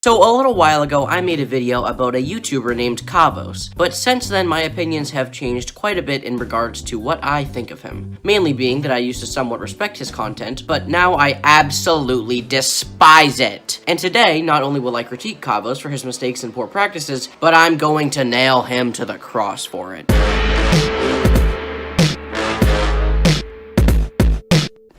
So a little while ago, I made a video about a YouTuber named Kavos, but since then my opinions have changed quite a bit in regards to what I think of him. Mainly being that I used to somewhat respect his content, but now I absolutely despise it. And today, not only will I critique Kavos for his mistakes and poor practices, but I'm going to nail him to the cross for it.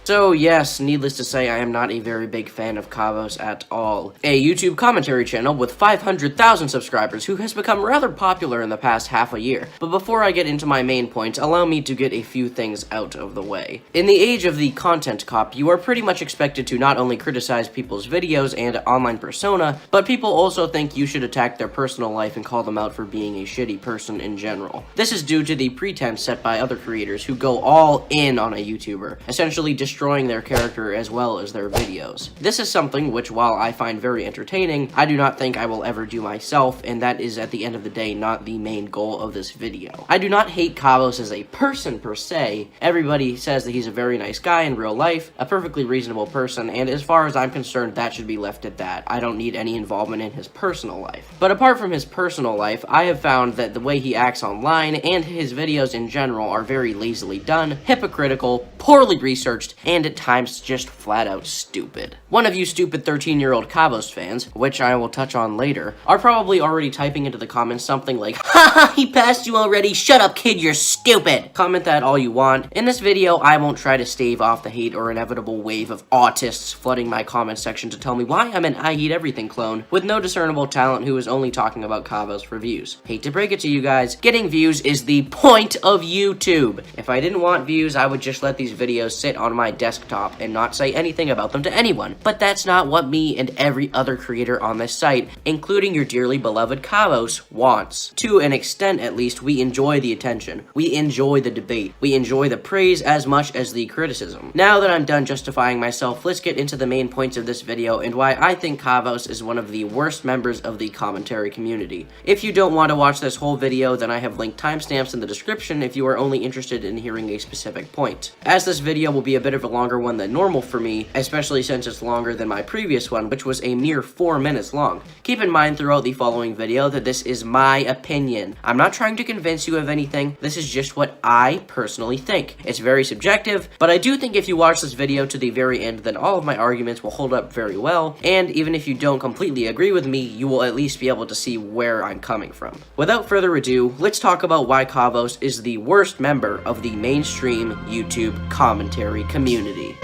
So yes, needless to say, I am not a very big fan of Kavos at all. A YouTube commentary channel with 500,000 subscribers who has become rather popular in the past half a year. But before I get into my main points, allow me to get a few things out of the way. In the age of the content cop, you are pretty much expected to not only criticize people's videos and online persona, but people also think you should attack their personal life and call them out for being a shitty person in general. This is due to the pretense set by other creators who go all in on a YouTuber, essentially destroying their character as well as their videos. This is something which, while I find very entertaining, I do not think I will ever do myself, and that is at the end of the day not the main goal of this video. I do not hate Kavos as a person per se. Everybody says that he's a very nice guy in real life, a perfectly reasonable person, and as far as I'm concerned, that should be left at that. I don't need any involvement in his personal life. But apart from his personal life, I have found that the way he acts online and his videos in general are very lazily done, hypocritical, poorly researched, and at times just flat out stupid. One of you stupid 13-year-old Kavos fans, which I will touch on later, are probably already typing into the comments something like, "Haha, he passed you already, shut up kid, you're stupid!" Comment that all you want. In this video, I won't try to stave off the hate or inevitable wave of autists flooding my comment section to tell me why I'm an I Hate Everything clone with no discernible talent who is only talking about Kavos for views. Hate to break it to you guys, getting views is the point of YouTube. If I didn't want views, I would just let these videos sit on my desktop and not say anything about them to anyone. But that's not what me and every other creator on this site, including your dearly beloved Kavos, wants. To an extent at least, we enjoy the attention. We enjoy the debate. We enjoy the praise as much as the criticism. Now that I'm done justifying myself, let's get into the main points of this video and why I think Kavos is one of the worst members of the commentary community. If you don't want to watch this whole video, then I have linked timestamps in the description if you are only interested in hearing a specific point. As this video will be a bit of a longer one than normal for me, especially since it's longer than my previous one, which was a mere 4 minutes long. Keep in mind throughout the following video that this is my opinion. I'm not trying to convince you of anything, this is just what I personally think. It's very subjective, but I do think if you watch this video to the very end, then all of my arguments will hold up very well, and even if you don't completely agree with me, you will at least be able to see where I'm coming from. Without further ado, let's talk about why Kavos is the worst member of the mainstream YouTube commentary community.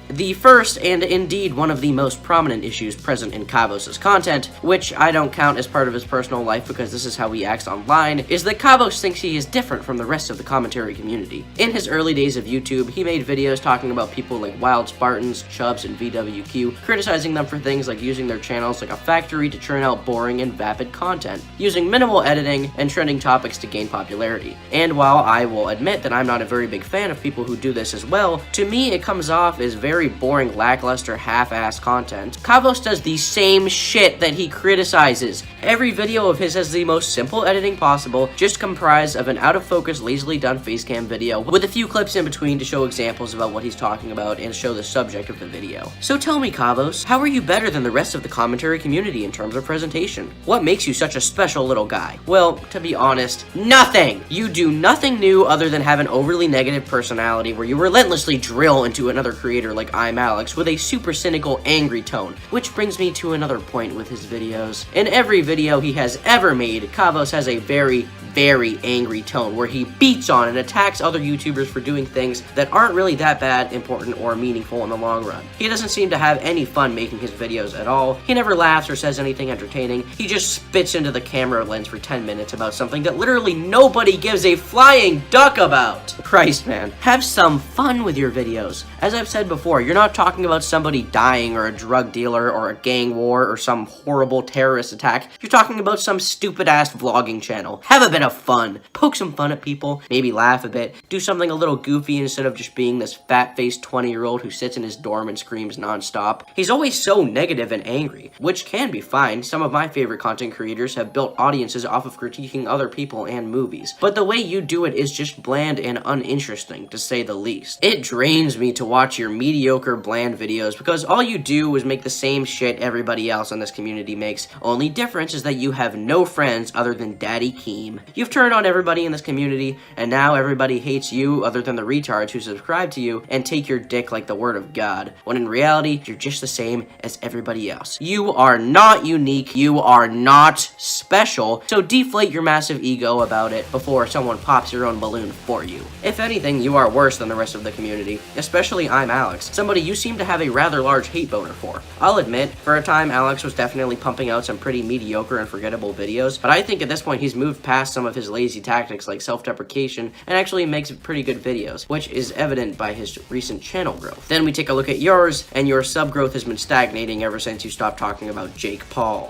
The first, and indeed one of the most prominent issues present in Kavos' content, which I don't count as part of his personal life because this is how he acts online, is that Kavos thinks he is different from the rest of the commentary community. In his early days of YouTube, he made videos talking about people like Wild Spartans, Chubs, and VWQ, criticizing them for things like using their channels like a factory to churn out boring and vapid content, using minimal editing and trending topics to gain popularity. And while I will admit that I'm not a very big fan of people who do this as well, to me it comes off as very boring, lackluster, half-assed content. Kavos does the same shit that he criticizes. Every video of his has the most simple editing possible, just comprised of an out-of-focus, lazily done facecam video, with a few clips in between to show examples about what he's talking about and show the subject of the video. So tell me, Kavos, how are you better than the rest of the commentary community in terms of presentation? What makes you such a special little guy? Well, to be honest, nothing! You do nothing new other than have an overly negative personality where you relentlessly drill into another creator like I'm Alex with a super cynical, angry tone, which brings me to another point with his videos. In every video he has ever made, Kavos has a very angry tone where he beats on and attacks other YouTubers for doing things that aren't really that bad, important, or meaningful in the long run. He doesn't seem to have any fun making his videos at all. He never laughs or says anything entertaining. He just spits into the camera lens for 10 minutes about something that literally nobody gives a flying duck about. Christ, man. Have some fun with your videos. As I've said before, you're not talking about somebody dying or a drug dealer or a gang war or some horrible terrorist attack. You're talking about some stupid-ass vlogging channel. Have a bit kind of fun. Poke some fun at people, maybe laugh a bit, do something a little goofy instead of just being this fat-faced 20-year-old who sits in his dorm and screams non-stop. He's always so negative and angry, which can be fine. Some of my favorite content creators have built audiences off of critiquing other people and movies, but the way you do it is just bland and uninteresting, to say the least. It drains me to watch your mediocre, bland videos because all you do is make the same shit everybody else in this community makes. Only difference is that you have no friends other than Daddy Keem. You've turned on everybody in this community, and now everybody hates you other than the retards who subscribe to you and take your dick like the word of God, when in reality, you're just the same as everybody else. You are not unique, you are not special, so deflate your massive ego about it before someone pops your own balloon for you. If anything, you are worse than the rest of the community, especially I'm Alex, somebody you seem to have a rather large hate boner for. I'll admit, for a time Alex was definitely pumping out some pretty mediocre and forgettable videos, but I think at this point he's moved past some of his lazy tactics like self-deprecation and actually makes pretty good videos, which is evident by his recent channel growth. Then we take a look at yours, and your sub growth has been stagnating ever since you stopped talking about Jake Paul.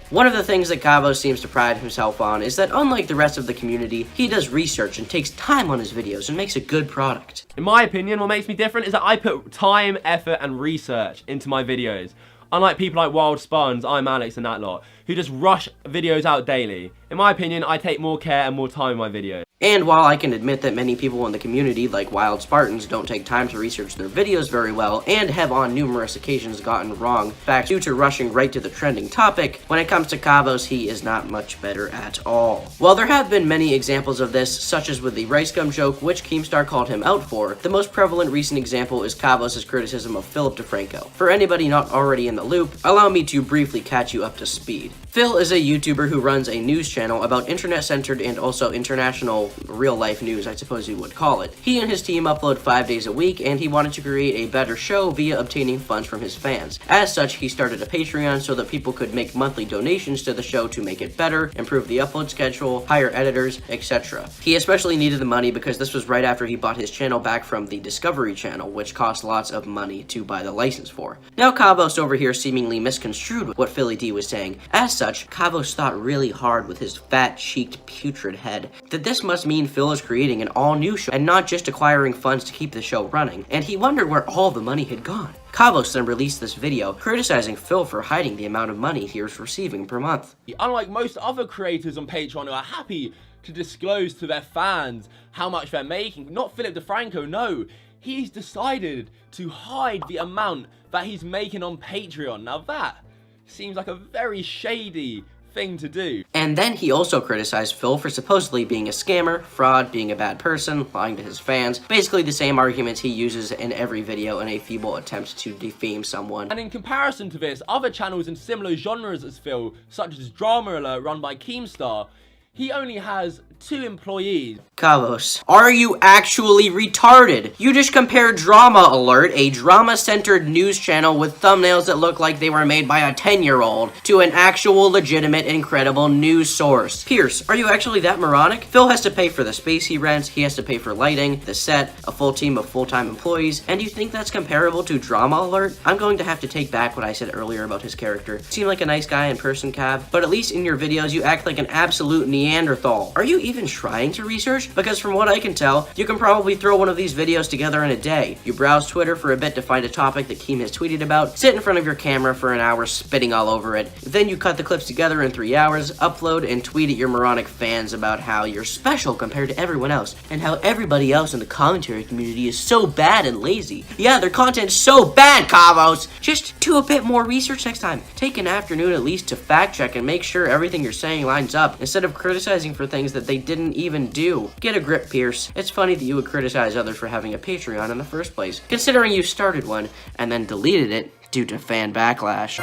One of the things that Kavos seems to pride himself on is that unlike the rest of the community, he does research and takes time on his videos and makes a good product. In my opinion, what makes me different is that I put time, effort, and research into my videos. Unlike people like Wild Spuns, I'm Alex and that lot, who just rush videos out daily. In my opinion, I take more care and more time in my videos. And while I can admit that many people in the community, like Wild Spartans, don't take time to research their videos very well, and have on numerous occasions gotten wrong facts due to rushing right to the trending topic, when it comes to Kavos, he is not much better at all. While there have been many examples of this, such as with the rice gum joke, which Keemstar called him out for, the most prevalent recent example is Kavos' criticism of Philip DeFranco. For anybody not already in the loop, allow me to briefly catch you up to speed. Phil is a YouTuber who runs a news channel about internet-centered and also international real-life news, I suppose you would call it. He and his team upload 5 days a week, and he wanted to create a better show via obtaining funds from his fans. As such, he started a Patreon so that people could make monthly donations to the show to make it better, improve the upload schedule, hire editors, etc. He especially needed the money because this was right after he bought his channel back from the Discovery Channel, which cost lots of money to buy the license for. Now Kavos over here seemingly misconstrued what Philly D was saying. As such, Kavos thought really hard with his fat-cheeked, putrid head that this must mean Phil is creating an all-new show and not just acquiring funds to keep the show running, and he wondered where all the money had gone. Kavos then released this video criticizing Phil for hiding the amount of money he was receiving per month. Unlike most other creators on Patreon who are happy to disclose to their fans how much they're making, not Philip DeFranco, no. He's decided to hide the amount that he's making on Patreon. Now that seems like a very shady thing to do. And then he also criticized Phil for supposedly being a scammer, fraud, being a bad person, lying to his fans, basically the same arguments he uses in every video in a feeble attempt to defame someone. And in comparison to this, other channels in similar genres as Phil, such as Drama Alert run by Keemstar, he only has 2 employees. Kavos, are you actually retarded? You just compared Drama Alert, a drama-centered news channel with thumbnails that look like they were made by a 10-year-old, to an actual, legitimate, incredible news source. Pierce, are you actually that moronic? Phil has to pay for the space he rents, he has to pay for lighting, the set, a full team of full-time employees, and you think that's comparable to Drama Alert? I'm going to have to take back what I said earlier about his character. Seemed like a nice guy in person, Cav, but at least in your videos you act like an absolute Neanderthal. Are you even trying to research? Because from what I can tell, you can probably throw one of these videos together in a day. You browse Twitter for a bit to find a topic that Keem has tweeted about, sit in front of your camera for an hour spitting all over it, then you cut the clips together in 3 hours, upload, and tweet at your moronic fans about how you're special compared to everyone else, and how everybody else in the commentary community is so bad and lazy. Yeah, their content's so bad, Kavos! Just do a bit more research next time. Take an afternoon at least to fact check and make sure everything you're saying lines up, instead of criticizing for things that they didn't even do. Get a grip, Pierce. It's funny that you would criticize others for having a Patreon in the first place, considering you started one and then deleted it due to fan backlash.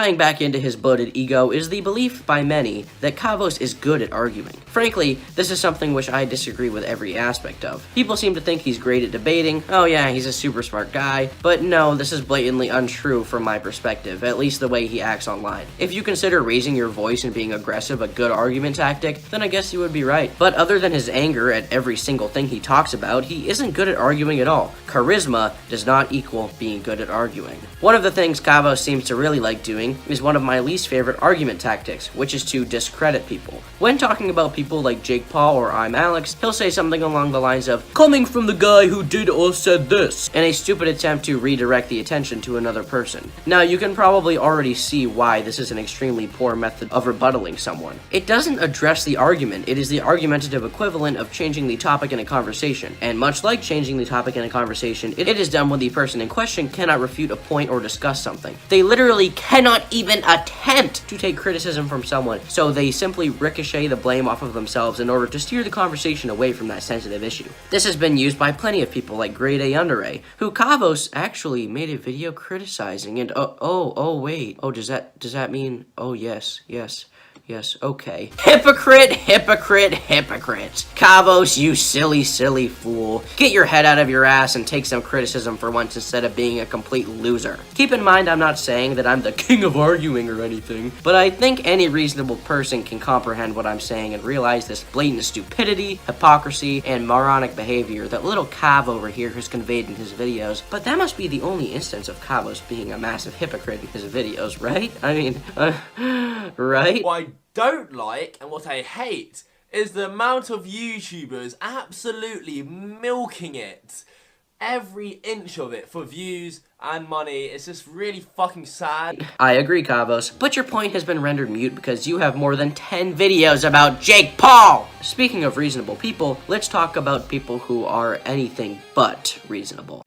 Tying back into his bloated ego is the belief by many that Kavos is good at arguing. Frankly, this is something which I disagree with every aspect of. People seem to think he's great at debating, oh yeah, he's a super smart guy, but no, this is blatantly untrue from my perspective, at least the way he acts online. If you consider raising your voice and being aggressive a good argument tactic, then I guess you would be right. But other than his anger at every single thing he talks about, he isn't good at arguing at all. Charisma does not equal being good at arguing. One of the things Kavos seems to really like doing is one of my least favorite argument tactics, which is to discredit people. When talking about people like Jake Paul or I'm Alex, he'll say something along the lines of, "Coming from the guy who did or said this," in a stupid attempt to redirect the attention to another person. Now, you can probably already see why this is an extremely poor method of rebuttaling someone. It doesn't address the argument, it is the argumentative equivalent of changing the topic in a conversation, and much like changing the topic in a conversation, it is done when the person in question cannot refute a point or discuss something. They literally cannot even attempt to take criticism from someone, so they simply ricochet the blame off of themselves in order to steer the conversation away from that sensitive issue. This has been used by plenty of people like Grade A Under A, who Kavos actually made a video criticizing, and wait, does that mean, yes, okay. Hypocrite, hypocrite, hypocrite. Kavos, you silly, silly fool. Get your head out of your ass and take some criticism for once instead of being a complete loser. Keep in mind, I'm not saying that I'm the king of arguing or anything, but I think any reasonable person can comprehend what I'm saying and realize this blatant stupidity, hypocrisy, and moronic behavior that little Cav over here has conveyed in his videos. But that must be the only instance of Kavos being a massive hypocrite in his videos, right? I mean, right? What I don't like and what I hate is the amount of YouTubers absolutely milking it. Every inch of it for views and money. It's just really fucking sad. I agree, Kavos, but your point has been rendered mute because you have more than 10 videos about Jake Paul! Speaking of reasonable people, let's talk about people who are anything but reasonable.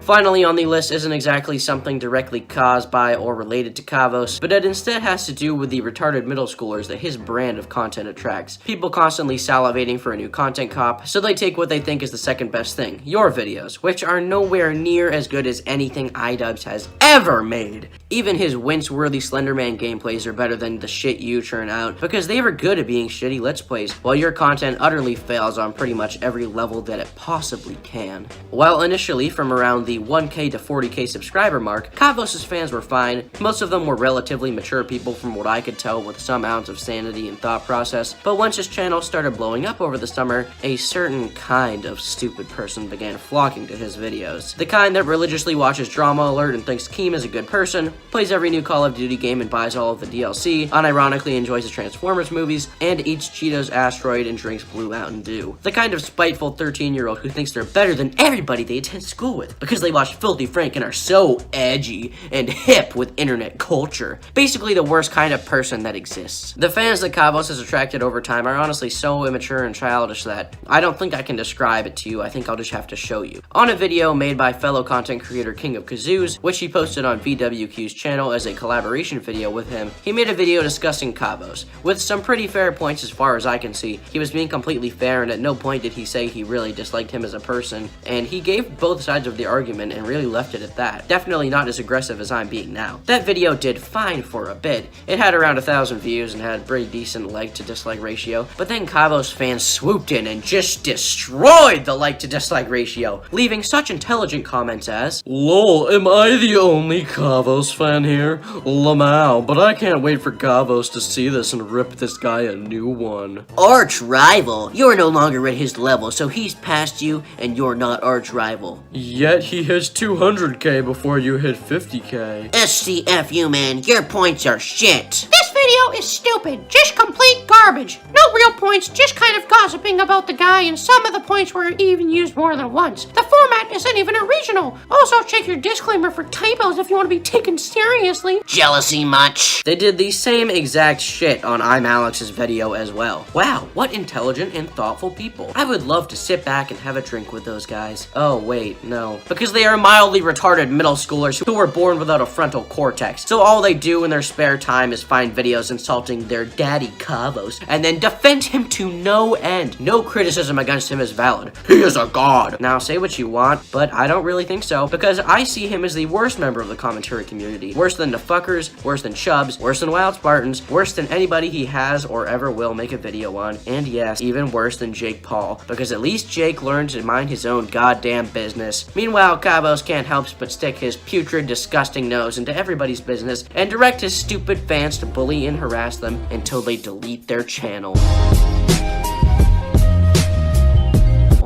Finally on the list isn't exactly something directly caused by or related to Kavos, but it instead has to do with the retarded middle schoolers that his brand of content attracts. People constantly salivating for a new content cop, so they take what they think is the second best thing, your videos, which are nowhere near as good as anything iDubbbz has ever made. Even his wince-worthy Slenderman gameplays are better than the shit you churn out, because they were good at being shitty Let's Plays, while your content utterly fails on pretty much every level that it possibly can. While initially, from around the 1K to 40K subscriber mark, Kavos' fans were fine. Most of them were relatively mature people from what I could tell with some ounce of sanity and thought process, but once his channel started blowing up over the summer, a certain kind of stupid person began flocking to his videos. The kind that religiously watches Drama Alert and thinks Keem is a good person, plays every new Call of Duty game and buys all of the DLC, unironically enjoys the Transformers movies, and eats Cheetos Asteroid and drinks Blue Mountain Dew. The kind of spiteful 13-year-old who thinks they're better than everybody they attend school with, because they watch Filthy Frank and are so edgy and hip with internet culture. Basically the worst kind of person that exists. The fans that Kavos has attracted over time are honestly so immature and childish that I don't think I can describe it to you. I think I'll just have to show you. On a video made by fellow content creator King of Kazoos, which he posted on VWQ's channel as a collaboration video with him, he made a video discussing Kavos. With some pretty fair points as far as I can see. He was being completely fair, and at no point did he say he really disliked him as a person, and he gave both sides of the argument and really left it at that. Definitely not as aggressive as I'm being now. That video did fine for a bit. It had around 1,000 views and had a pretty decent like to dislike ratio, but then Kavos fans swooped in and just destroyed the like to dislike ratio, leaving such intelligent comments as, "Lol, am I the only Kavos fan here? Lamau, but I can't wait for Kavos to see this and rip this guy a new one. Arch rival, you're no longer at his level, so he's past you and you're not arch rival. Yet he hits 200k before you hit 50k. SCFU, man, your points are shit. This video is stupid, just complete garbage. No real points, just kind of gossiping about the guy, and some of the points were even used more than once. The format isn't even original. Also, check your disclaimer for typos if you want to be taken seriously. Jealousy much? They did the same exact shit on I'm Alex's video as well. Wow, what intelligent and thoughtful people. I would love to sit back and have a drink with those guys. Oh wait, no. Because they are mildly retarded middle schoolers who were born without a frontal cortex, so all they do in their spare time is find videos videos insulting their daddy Kavos, and then defend him to no end. No criticism against him is valid. He is a god. Now, say what you want, but I don't really think so, because I see him as the worst member of the commentary community. Worse than the fuckers, worse than Chubbs, worse than Wild Spartans, worse than anybody he has or ever will make a video on, and yes, even worse than Jake Paul, because at least Jake learned to mind his own goddamn business. Meanwhile, Kavos can't help but stick his putrid, disgusting nose into everybody's business and direct his stupid fans to bully and harass them until they delete their channel.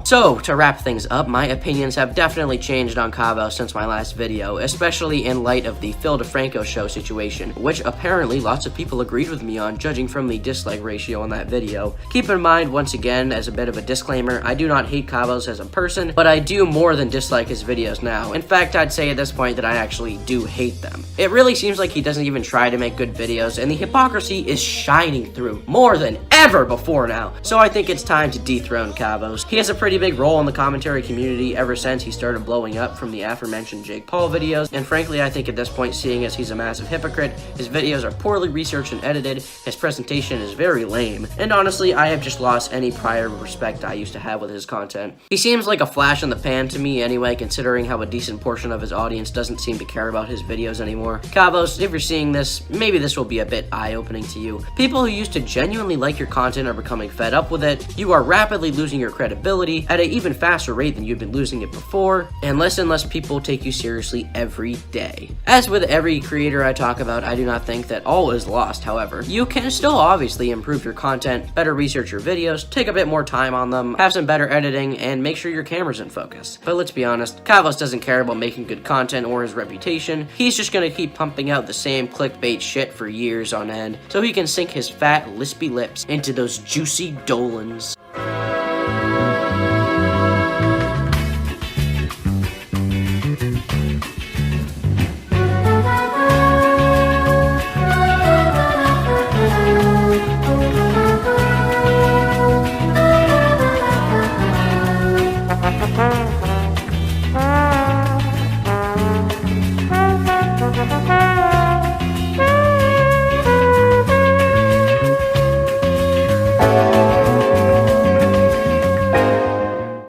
So, to wrap things up, my opinions have definitely changed on Kavos since my last video, especially in light of the Phil DeFranco show situation, which apparently lots of people agreed with me on, judging from the dislike ratio on that video. Keep in mind, once again, as a bit of a disclaimer, I do not hate Kavos as a person, but I do more than dislike his videos now. In fact, I'd say at this point that I actually do hate them. It really seems like he doesn't even try to make good videos, and the hypocrisy is shining through more than ever before now. So I think it's time to dethrone Kavos. He has a pretty big role in the commentary community ever since he started blowing up from the aforementioned Jake Paul videos, and frankly I think at this point, seeing as he's a massive hypocrite, his videos are poorly researched and edited, his presentation is very lame, and honestly I have just lost any prior respect I used to have with his content. He seems like a flash in the pan to me anyway, considering how a decent portion of his audience doesn't seem to care about his videos anymore. Kavos, if you're seeing this, maybe this will be a bit eye-opening to you. People who used to genuinely like your content are becoming fed up with it, you are rapidly losing your credibility at an even faster rate than you've been losing it before, and less people take you seriously every day. As with every creator I talk about, I do not think that all is lost, however. You can still obviously improve your content, better research your videos, take a bit more time on them, have some better editing, and make sure your camera's in focus. But let's be honest, Kavos doesn't care about making good content or his reputation. He's just gonna keep pumping out the same clickbait shit for years on end, so he can sink his fat, lispy lips into those juicy dolans.